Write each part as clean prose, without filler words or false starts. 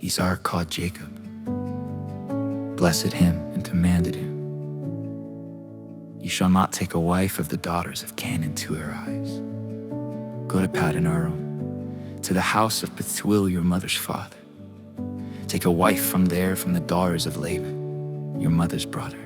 Esau called Jacob, blessed him, and commanded him, "You shall not take a wife of the daughters of Canaan to Arise. Go to Paddan Aram, to the house of Bethuel your mother's father. Take a wife from there, from the daughters of Laban, your mother's brother.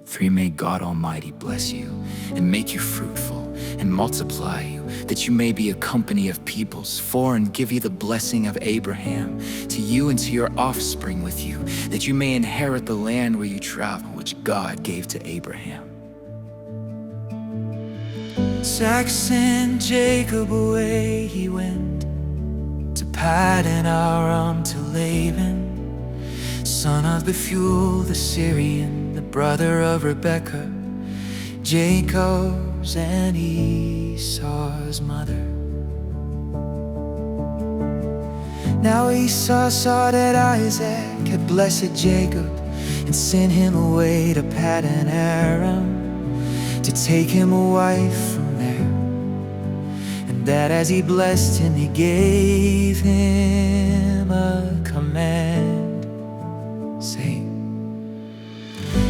For may God Almighty bless you, and make you fruitful, and multiply you, that you may be a company of peoples, and give you the blessing of Abraham, to you and to your offspring with you, that you may inherit the land where you travel, which God gave to Abraham." Isaac sent Jacob away, he went to Paddan Aram to Laban, son of Bethuel the Syrian, the brother of Rebekah, Jacob's and Esau's mother. Now Esau saw that Isaac had blessed Jacob, and sent him away to Paddan Aram to take him a wife from there, and that as he blessed him, he gave him a command, saying,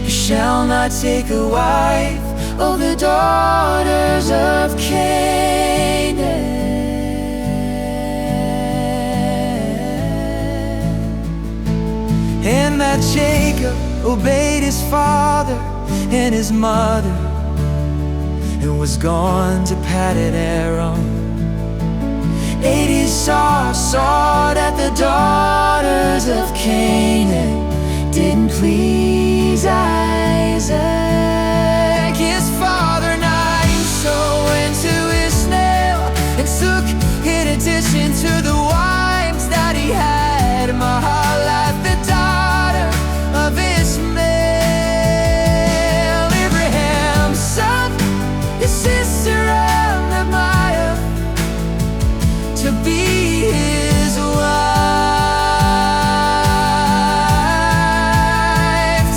"You shall not take a wife of the daughters of Canaan." And that Jacob obeyed his father and his mother, and was gone to Paddan Aram. And Esau saw that the daughters of Canaan didn't please Isaac his father. And so went to Ishmael, and took in addition to the wives that he had, Mahalath the daughter of Ishmael, Abraham's son, his sister Amnamiah, to be his wife.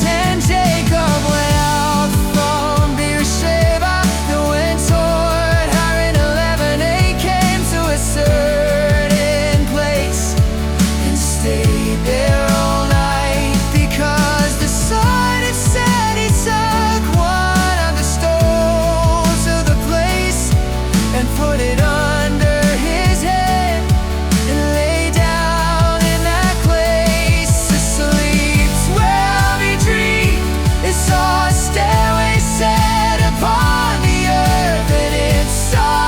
Then Jacob went out from Beersheba and went toward Haran 11. He came to a certain place and stayed there all night, because the sun had set. He took one of the stones of the place and put it under his head, and lay down in that place to sleep. 12 he dreamed, and saw a stairway set upon the earth, and it saw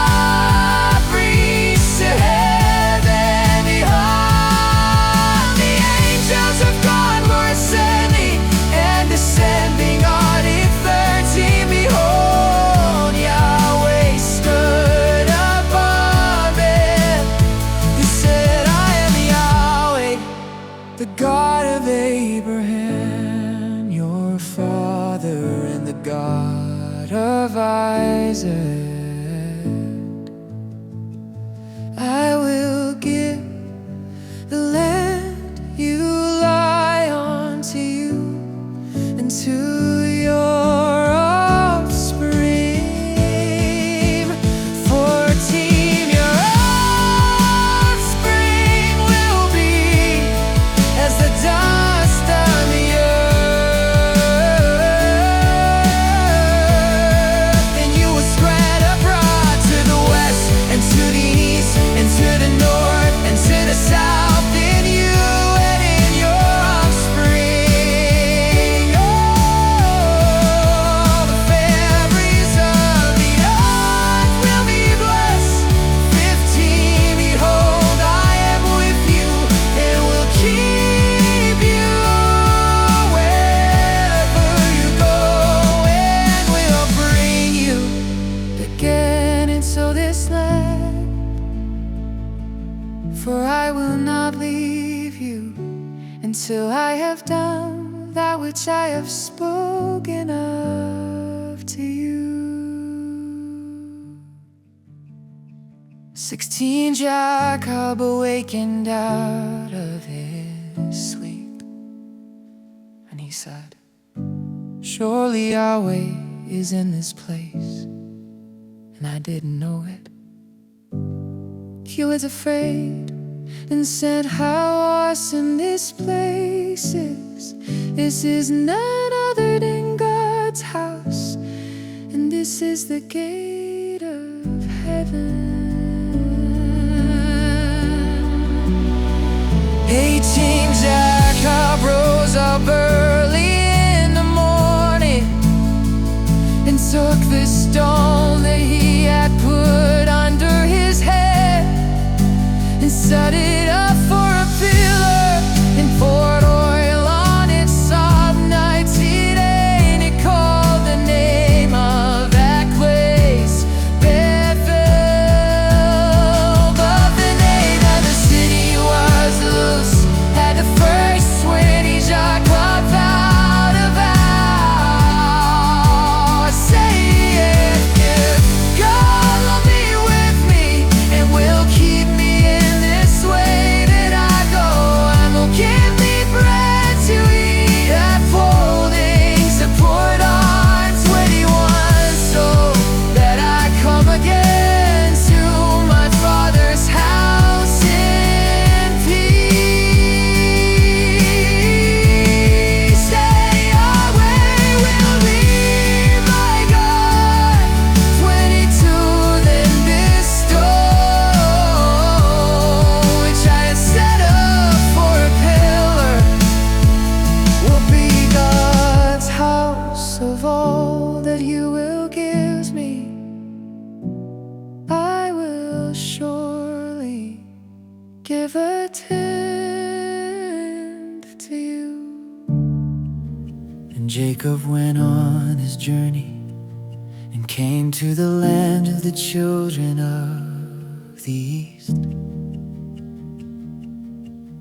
a breeze to heaven. Behold, the angels of God were ascending and descending on it. 13, behold, Yahweh stood above it. He said, "I am Yahweh, the God of Abraham, your father, and the God of Isaac. I will give the land you lie on to you and to your offspring. 14, your offspring will be as the dust on the earth, and you will spread abroad to the west and to the east and to the north and to the south, in you and in your offspring. All the families of the earth will be blessed." 15, behold, I am with you and will keep you wherever you go, and will bring you again into this land. For I will not leave you until I have done that which I have spoken of to you. 16, Jacob awakened out of his sleep, and he said, "Surely Yahweh is in this place," and I didn't know it. He was afraid and said, "How awesome this place is. This is none other than God's house, and this is the gate of heaven." 18 Jacob rose up early in the morning and took the stone that he had put under his head and set it up for a pillar and poured oil on it, salt, nights he day, and he called the name of that place Bethel. But the day that the city was loose, at the first sweaty Jacob vowed a vow, saying, "If God will be with me and will keep me in this way that I go, and will give me bread to eat and foldings to put on 21, so that I come again to my Father's house in peace. Say, Yahweh will be my God." 22, then this stone, which I had set up for a pillar, will be God's house. Of all that you will give me, I will surely give a tenth to you. And Jacob went on his journey and came to the land of the children of the east.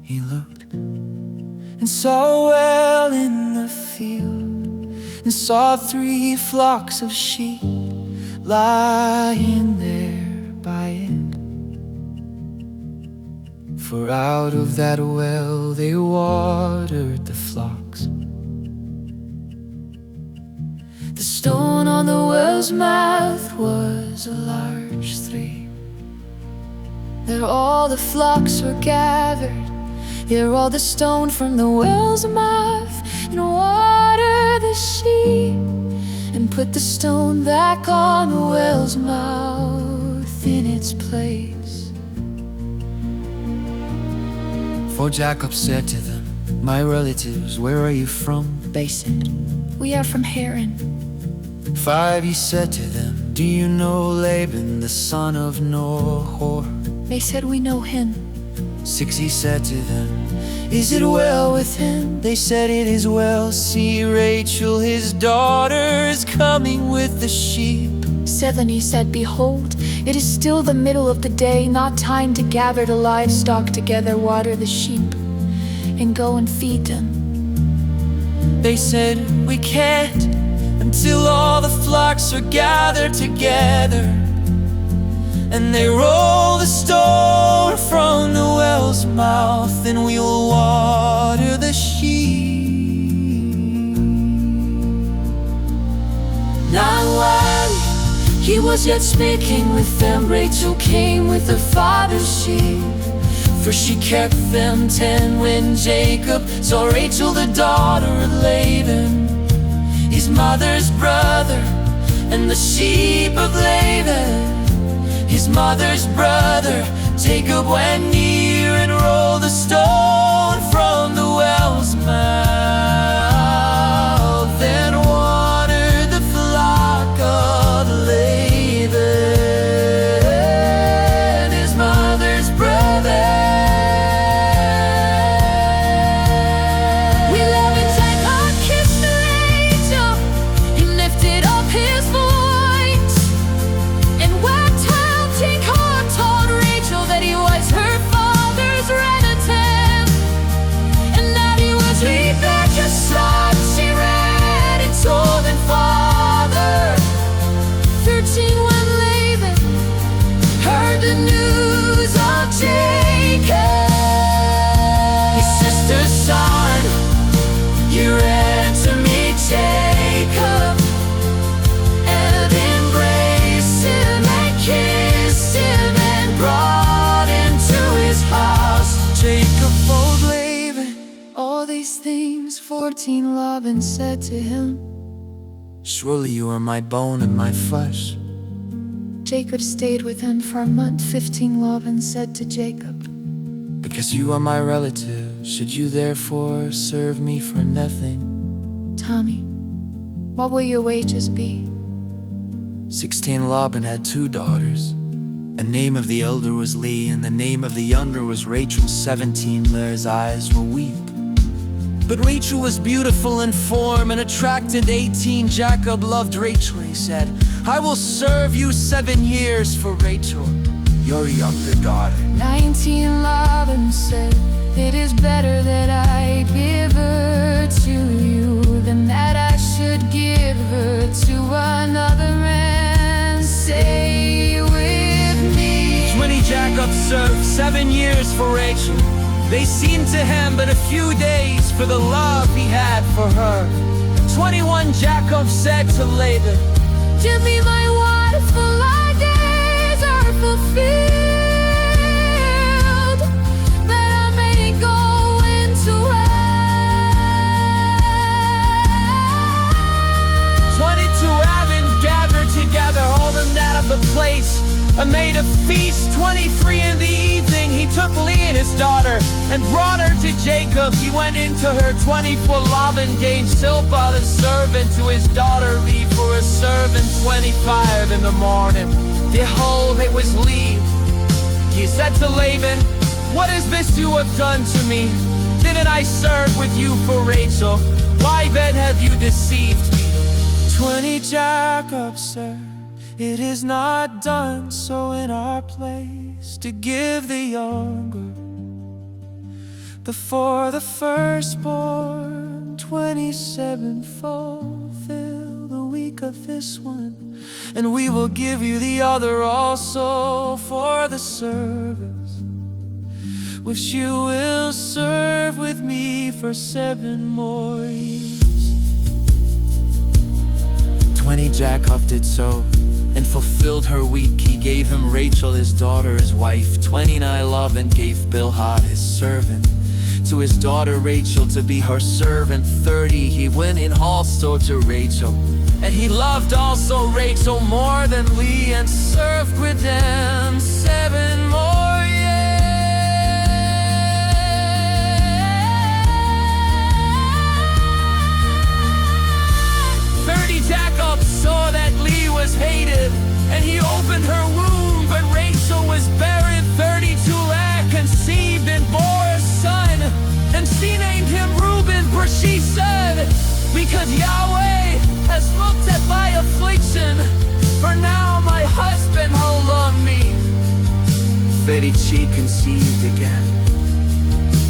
He looked and saw a well in the field, and saw 3 flocks of sheep lying there by it. For out of that well they watered the flocks. The stone on the well's mouth was a large 3. There all the flocks were gathered. Here rolled the stone from the well's mouth, and water the sheep, and put the stone back on the well's mouth in its place. For Jacob said to them, "My relatives, where are you from?" They said, "We are from Haran." 5, he said to them, "Do you know Laban, the son of Nahor?" They said, "We know him." 6, he said to them, "Is it well with him?" They said, "It is well. See, Rachel, his daughter, is coming with the sheep." 7, he said, "Behold, it is still the middle of the day, not time to gather the livestock together, water the sheep, and go and feed them." They said, "We can't until all the flocks are gathered together." And they roll the stone from the well's mouth, and we will water the sheep. Now while he was yet speaking with them, Rachel came with her father's sheep, for she kept them 10 when Jacob saw Rachel, the daughter of Laban, his mother's brother, and the sheep of Laban, his mother's brother. Jacob went near and rolled the stone from the well's mouth, and watered the flock of Laban, his mother's brother. We love it, Jacob kissed Rachel, he lifted up his voice, and whacked out Jacob told Rachel that he was her father's relative. 14, Laban said to him, "Surely you are my bone and my flesh." Jacob stayed with him for a month. 15, Laban said to Jacob, "Because you are my relative, should you therefore serve me for nothing?" Tommy, what will your wages be? 16, Laban had 2 daughters. The name of the elder was Leah, and the name of the younger was Rachel. 17, Leah's eyes were weak, but Rachel was beautiful in form and attracted. 18, Jacob loved Rachel. He said, "I will serve you 7 years for Rachel, your younger daughter." 19, Laban said, "It is better that I give her to you than that I should give her to another man. Say with me." 20, Jacob served 7 years for Rachel. They seemed to him but a few days for the love he had for her. 21, Jacob said to Laban, "Give me my wife, for my days are fulfilled, that I may go into rest." 22, having gathered together all the men of the place and made a feast. 23, in the evening he took Leah his daughter and brought her to Jacob. He went into her. 24, Laban gave Zilpah the servant to his daughter Leah for a servant. 25, in the morning, behold, it was Leah. He said to Laban, "What is this you have done to me? Didn't I serve with you for Rachel? Why then have you deceived me?" 20, Jacob said, "It is not done so in our place to give the younger before the firstborn." 27, fulfill the week of this one, and we will give you the other also for the service which you will serve with me for 7 more years. 20, Jacob did so and fulfilled her week. He gave him Rachel his daughter as wife. 29, Laban gave Bilhah his servant to his daughter Rachel to be her servant. 30, he went in also to Rachel, and he loved also Rachel more than Leah, and served with them 7 more years. 30, Jacob saw that Leah was hated, and he opened her womb, but Rachel was barren. 32, Leah conceived and bore a son, and she named him Reuben, for she said, "Because Yahweh has looked at my affliction, for now my husband hold on me." 30, she conceived again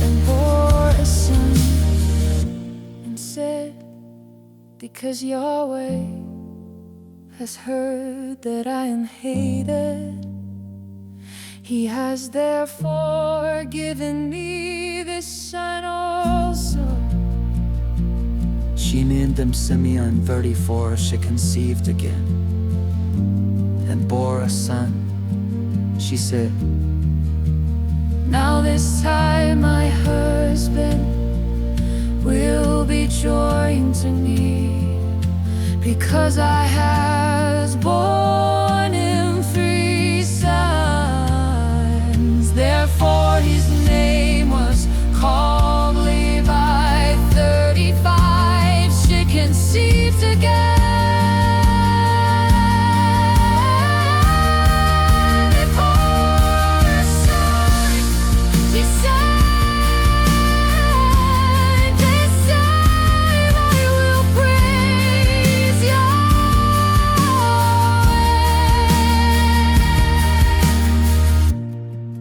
And bore a son, and said, "Because Yahweh has heard that I am hated, He has therefore given me this son also." She named him Simeon. 34, she conceived again and bore a son. She said, "Now this time my husband will be joined to me, because I has borne him 3 sons." Therefore his name was called Levi. 35, she conceived again. Before a son, she said, "This time I will praise Yahweh."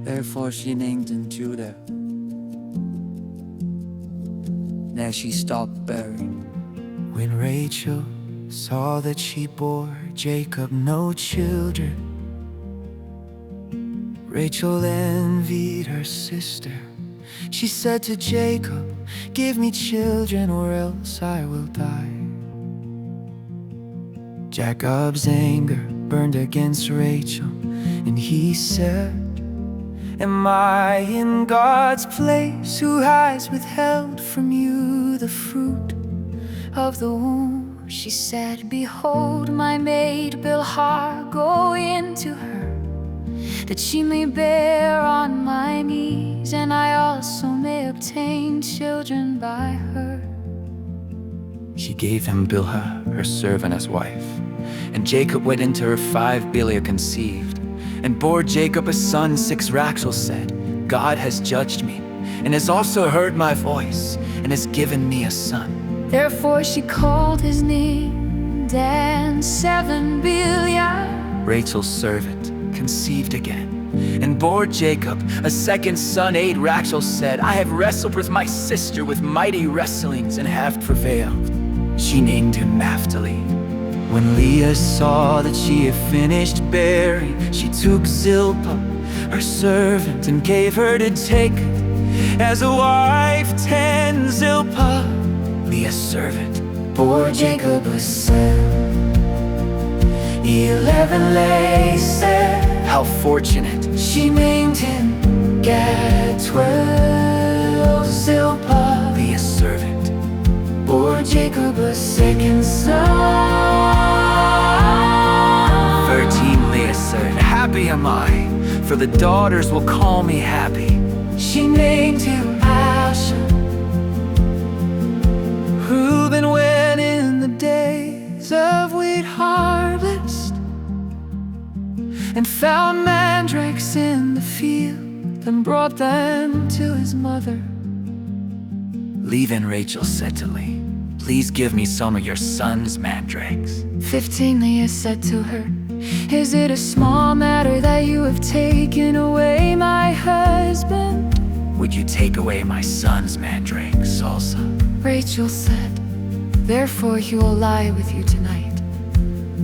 therefore she named him Judah. Now she stopped bearing. When Rachel saw that she bore Jacob no children, Rachel envied her sister. She said to Jacob, "Give me children or else I will die." Jacob's anger burned against Rachel, and he said, "Am I in God's place, who has withheld from you the fruit of the womb, she said, "Behold, my maid Bilhah, go into her, that she may bear on my knees, and I also may obtain children by her." She gave him Bilhah, her servant, as wife. And Jacob went into her 5 Bilhah conceived, and bore Jacob a son. 6 Rachel said, "God has judged me, and has also heard my voice, and has given me a son." Therefore she called his name Dan. 7 Bilhah, Rachel's servant, conceived again, and bore Jacob a 2nd son. 8 Rachel said, "I have wrestled with my sister with mighty wrestlings, and have prevailed." She named him Naphtali. When Leah saw that she had finished bearing, she took Zilpah, her servant, and gave her to Jacob as a wife. 10 Zilpah, Leah's servant, bore Jacob a son. 11 Laban, how fortunate, she named him Gad. 12 Zilpah, Leah's servant, bore Jacob a 2nd son. 13 Leah said, "Happy am I, for the daughters will call me happy." She named him Asher. Reuben went in the days of wheat harvest, and found mandrakes in the field, and brought them to his mother. Leave-in Rachel said to Leah, "Please give me some of your son's mandrakes." 15 Leah said to her, "Is it a small matter that you have taken away my husband?" "Would you take away my son's mandrakes also?" Rachel said, "Therefore he will lie with you tonight."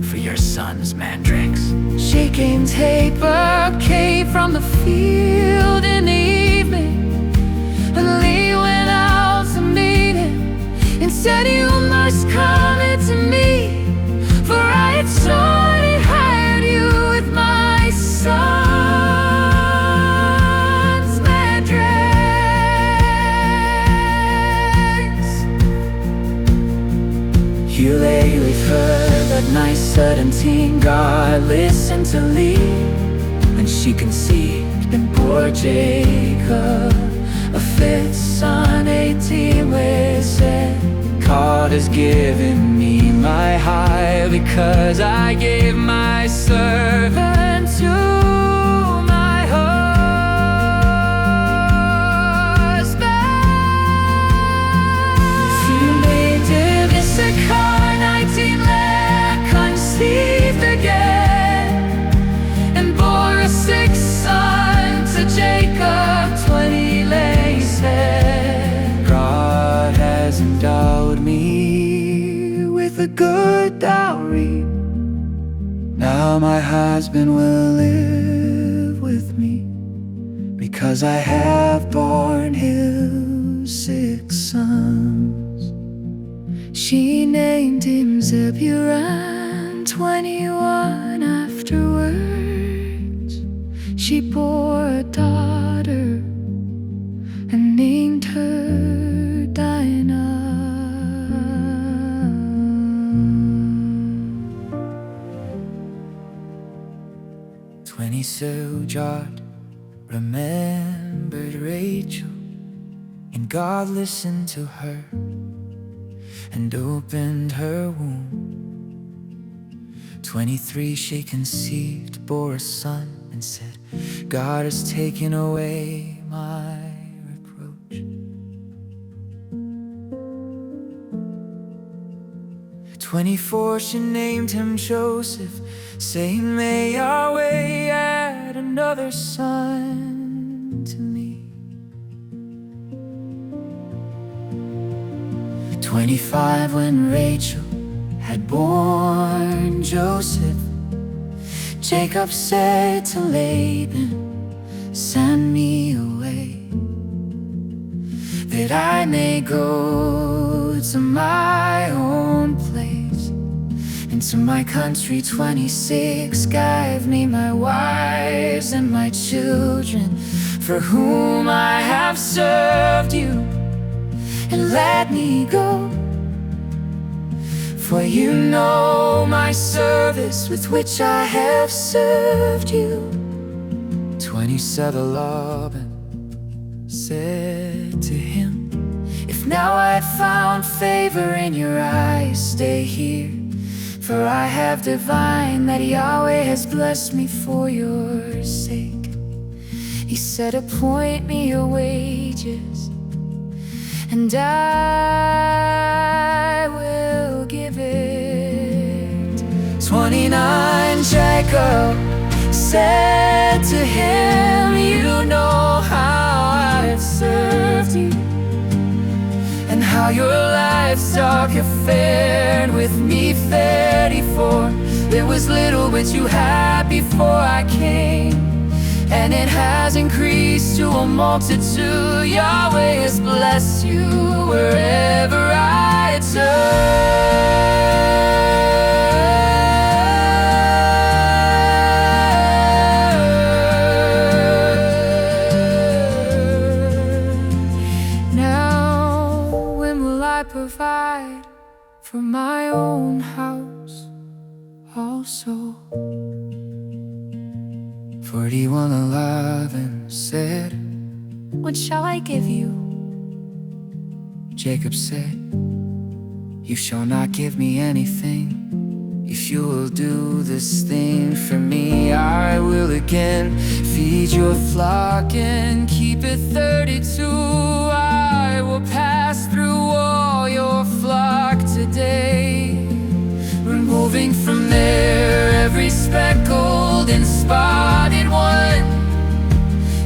"For your son's mandrakes." She came Tabor came from the field in the evening, and Leah went out to meet him, and said, "You must come into me, for I had surely hired you with my son's mandrakes." You lay with her that night. 17 God listened to Leah, and she conceived and bore Jacob a 5th son. 18 Leah said, "God has given me my hire, because I gave my servant to my husband." She named him Issachar. 19 Leah conceived again, and bore a 6th son to Jacob. 20 Leah said, "God has endowed me with a good dowry. Now my husband will live with me, because I have borne him 6 sons." She named him Zebulun. 21 afterwards, she bore a daughter, and named her Dinah. 20 Sojourn remembered Rachel, and God listened to her, and opened her womb. 23 she conceived, bore a son, and said, "God has taken away my reproach." 24 she named him Joseph, saying, "May Yahweh add another son to me." 25 when Rachel had born Joseph, Jacob said to Laban, "Send me away, that I may go to my own place, into my country." 26 "Give me my wives and my children, for whom I have served you, and let me go, For you know my service with which I have served you. 27 Laban said to him, if now I found favor in your eyes, stay here, for I have divined that Yahweh has blessed me for your sake. He said, appoint me your wages, and I will give it. 29 Jacob said to him, you know how I have served you, and how your livestock have fared with me. 34, there was little which you had before I came, and it has increased to a multitude. Yahweh has blessed you wherever I turn. Now, when will I provide for my own house also? 41:11 said, what shall I give you? Jacob said, you shall not give me anything. If you will do this thing for me, I will again feed your flock and keep it. 32, I will pass through all your flock today, removing from there every speckled and spotted one,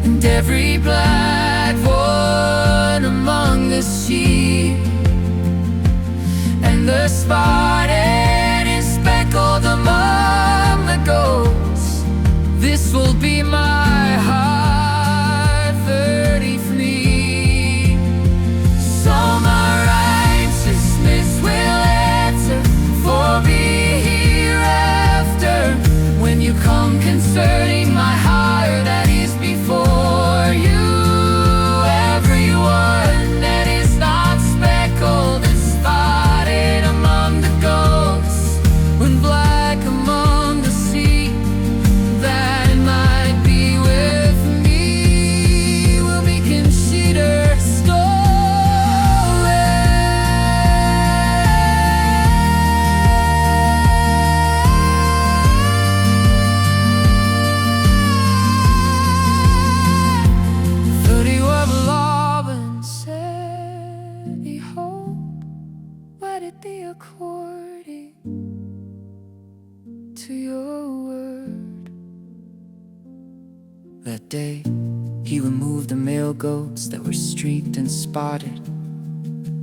and every black one among the sheep, and the spotted and speckled among the goats. This will be my heart, 33. So my righteousness will answer for me hereafter, when you come concerning my heart that is before you. Everyone that is not speckled and spotted among the goats, when black among the sheep, that might be with me, will be considered stolen. Let it be according to your word. That day he removed the male goats that were streaked and spotted,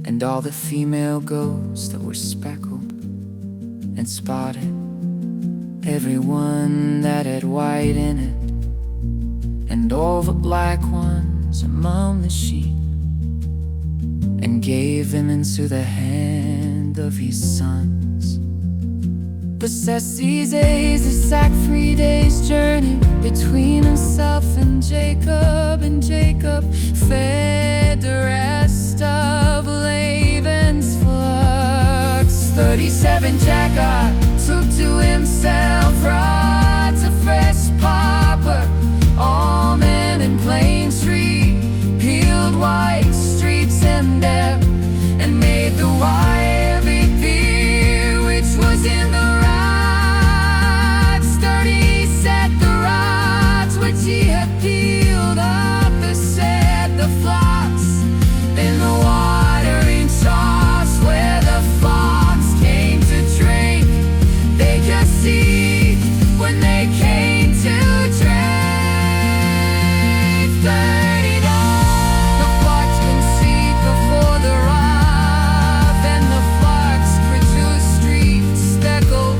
and all the female goats that were speckled and spotted, every one that had white in it, and all the black ones among the sheep, and gave them into the hand of his sons. Possess these days, a sack-free day's journey between himself and Jacob fed the rest of Laban's flocks. 37 Jacob took to himself rods of fresh poplar, almond and plane tree, peeled white streets and depth, and made the wire big beer which was in the rods. 30 set the rods which he had peeled up, set the flocks in the watering troughs where the flocks came to drink. They could see when they came to drink. 30 the flocks conceived before the rod, and the flocks produced streaked, speckled,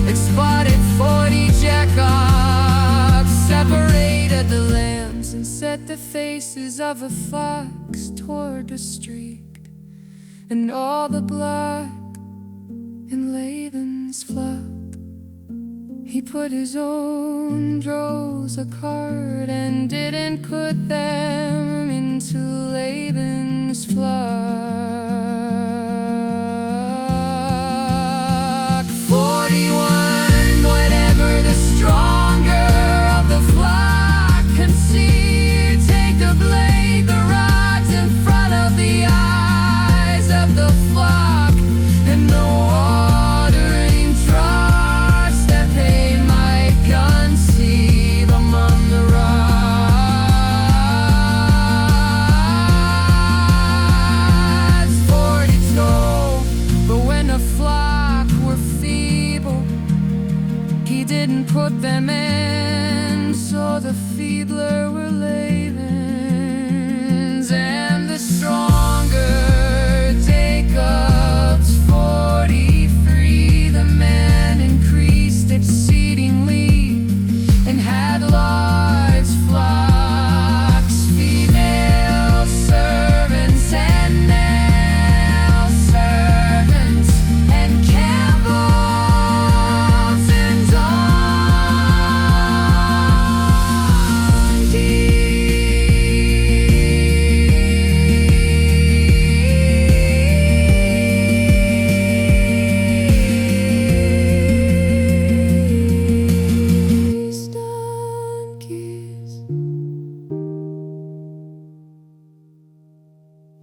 and spotted. 40 Jacob separated the lambs and set the faces of the flocks toward the streaked, and all the black in Laban's flock. He put his own droves apart and didn't put them into Laban's flock. 41, whenever the stronger of the flock concede, take the blade, the rods in front of the eyes of the flock, and the watering troughs that they might conceive among the rods. 42, but when the flock were feeble, he didn't put them in, so the feebler were Laban's, and the strong